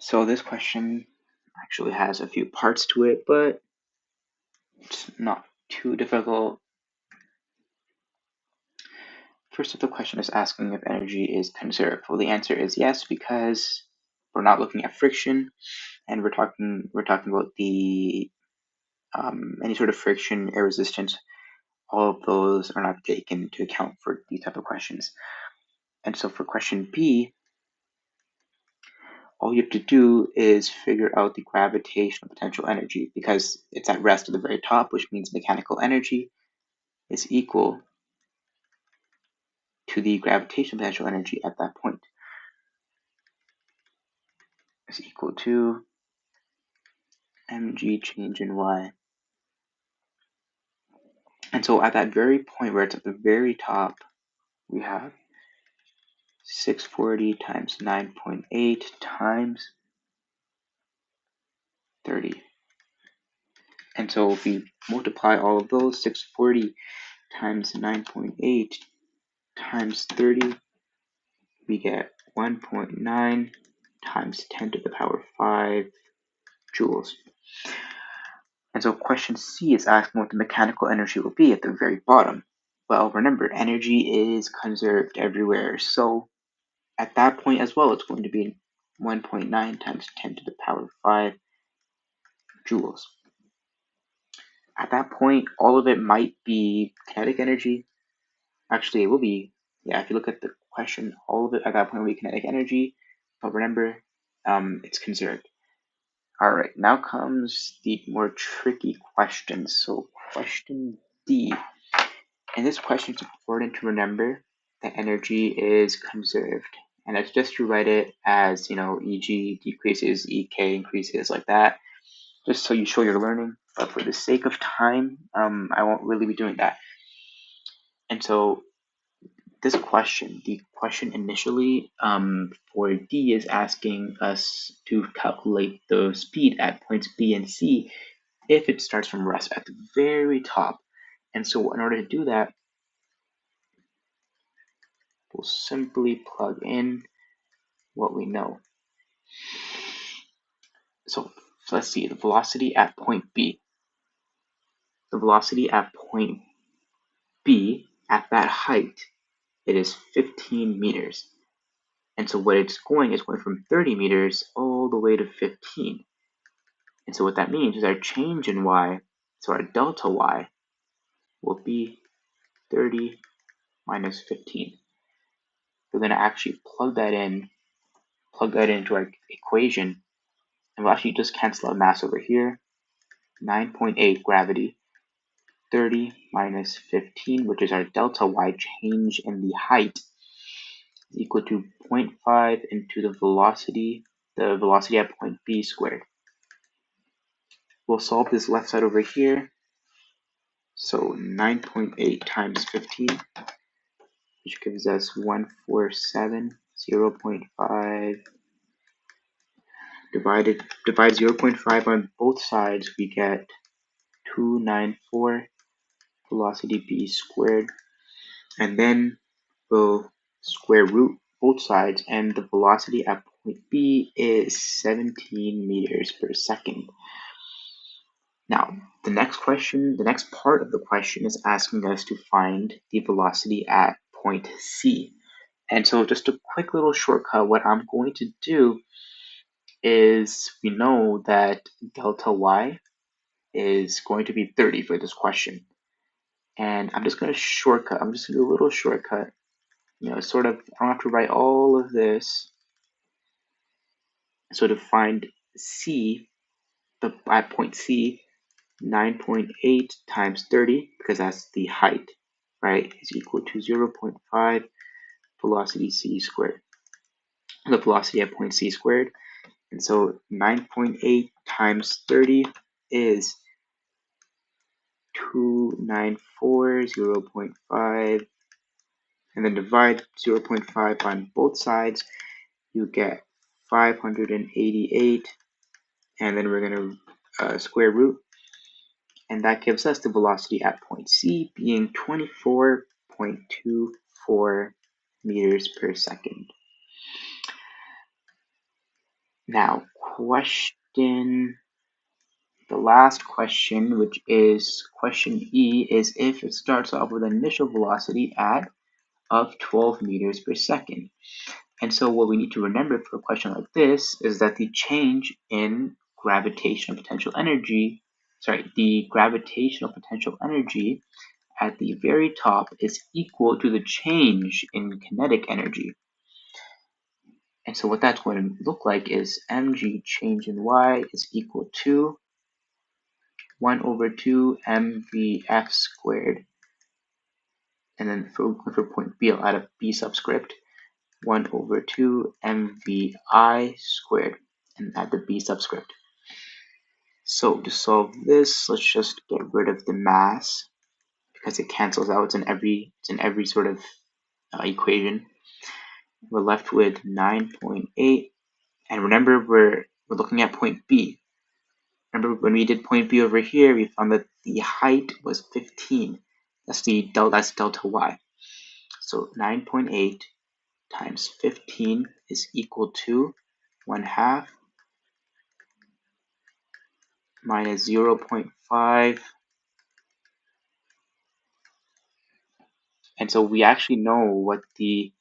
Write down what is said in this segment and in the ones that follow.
So this question actually has a few parts to it, but it's not too difficult. First, if the question is asking if energy is conserved, well, the answer is yes, because we're not looking at friction, and we're talking about the any sort of friction, air resistance. All of those are not taken into account for these type of questions. And so for question B, all you have to do is figure out the gravitational potential energy because it's at rest at the very top, which means mechanical energy is equal to the gravitational potential energy at that point. Is equal to mg change in y. And so at that very point where it's at the very top, we have 640 times 9.8 times 30. And so if we multiply all of those, 640 times 9.8 times 30, we get 1.9 times 10 to the power 5 joules. And so question C is asking what the mechanical energy will be at the very bottom. Well, remember, energy is conserved everywhere. So at that point as well, it's going to be 1.9 times 10 to the power 5 joules. At that point, all of it might be kinetic energy. Actually, it will be, if you look at the question, all of it at that point will be kinetic energy. But remember, it's conserved. All right, now comes the more tricky questions. So question D. In this question, it's important to remember that energy is conserved. And that's just to write it as, EG decreases, EK increases, like that, just so you show you're learning. But for the sake of time, I won't really be doing that. And so this question, the question initially for D is asking us to calculate the speed at points B and C if it starts from rest at the very top. And so in order to do that, we'll simply plug in what we know. So let's see, the velocity at point B. The velocity at point B, at that height, it is 15 meters. And so what it's going is going from 30 meters all the way to 15. And so what that means is our change in y, so our delta y, will be 30 minus 15. We're going to actually plug that into our equation, and we'll actually just cancel out mass over here. 9.8 gravity, 30 minus 15, which is our delta y change in the height, is equal to 0.5 into the velocity at point B squared. We'll solve this left side over here. So 9.8 times 15, which gives us 147, 0.5. Divide 0.5 on both sides, we get 294 velocity b squared. And then we'll square root both sides, and the velocity at point B is 17 meters per second. Now, the next part of the question is asking us to find the velocity at point C. And so just a quick little shortcut, what I'm going to do is, we know that delta y is going to be 30 for this question. And I'm just going to shortcut. I'm just going to do a little shortcut. Sort of, I don't have to write all of this. So to find C, at point C, 9.8 times 30, because that's the height, right, is equal to 0.5 velocity c squared. The velocity at point C squared. And so 9.8 times 30 is 294, 0.5, and then divide 0.5 on both sides, you get 588, and then we're going to square root, and that gives us the velocity at point C being 24.24 meters per second. Now, the last question, which is question E, is if it starts off with an initial velocity of 12 meters per second. And so what we need to remember for a question like this is that the change in gravitational potential energy, the gravitational potential energy at the very top is equal to the change in kinetic energy. And so what that's going to look like is mg change in y is equal to 1 over 2 mvf squared. And then for point B, I'll add a b subscript, 1 over 2 mvi squared, and add the b subscript. So to solve this, let's just get rid of the mass because it cancels out. It's in every sort of equation. We're left with 9.8, and remember we're looking at point B. Remember when we did point B over here, we found that the height was 15. That's delta y. So 9.8 times 15 is equal to 1/2 minus 0.5. And so we actually know what the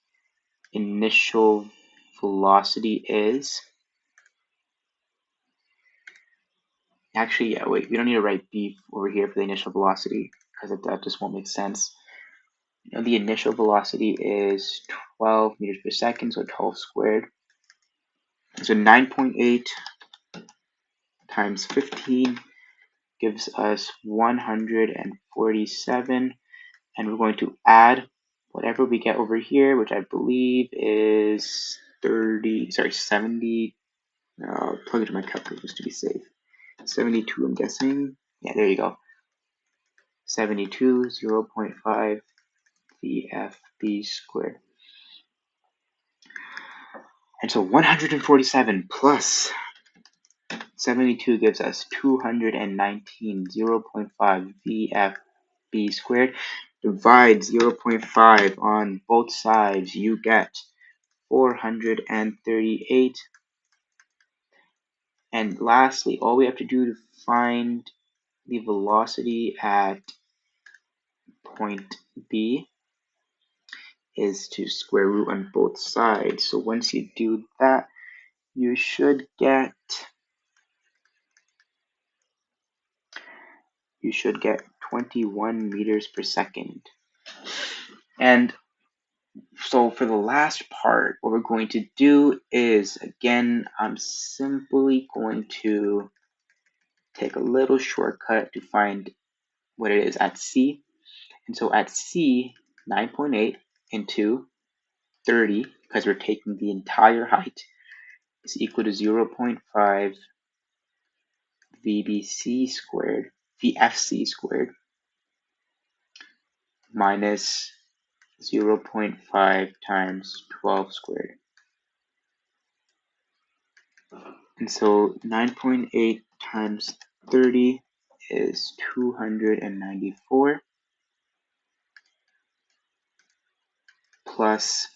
initial velocity is. Actually, yeah, wait, we don't need to write b over here for the initial velocity because that just won't make sense. You know, the initial velocity is 12 meters per second, so 12 squared. So 9.8 times 15 gives us 147, and we're going to add whatever we get over here, which I believe is 70. Plug it to my calculator just to be safe. 72, I'm guessing. Yeah, there you go. 72, 0.5 VFB squared. And so 147 plus 72 gives us 219, 0.5 VFB squared. Divide 0.5 on both sides, you get 438. And lastly, all we have to do to find the velocity at point B is to square root on both sides. So once you do that, you should get 21 meters per second. And so for the last part, what we're going to do is, again, I'm simply going to take a little shortcut to find what it is at C. And so at C, 9.8 into 30, because we're taking the entire height, is equal to 0.5 VBC squared, VFC squared, minus 0.5 times 12 squared. And so 9.8 times 30 is 294 plus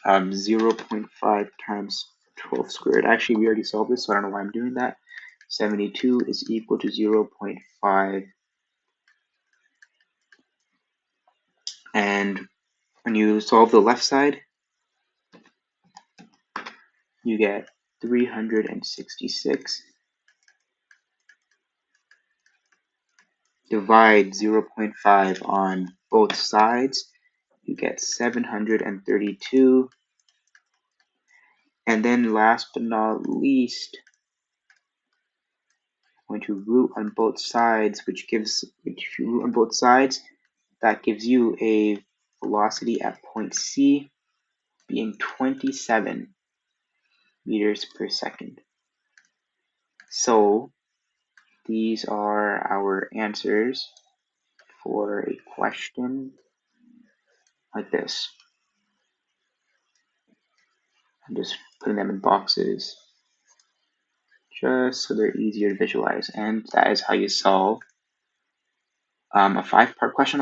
0.5 times 12 squared. Actually, we already solved this, so I don't know why I'm doing that. 72 is equal to 0.5. And when you solve the left side, you get 366. Divide 0.5 on both sides, you get 732. And then last but not least, I'm going to root on both sides, which if you root on both sides, that gives you a velocity at point C being 27 meters per second. So these are our answers for a question like this. I'm just putting them in boxes just so they're easier to visualize. And that is how you solve a 5-part question.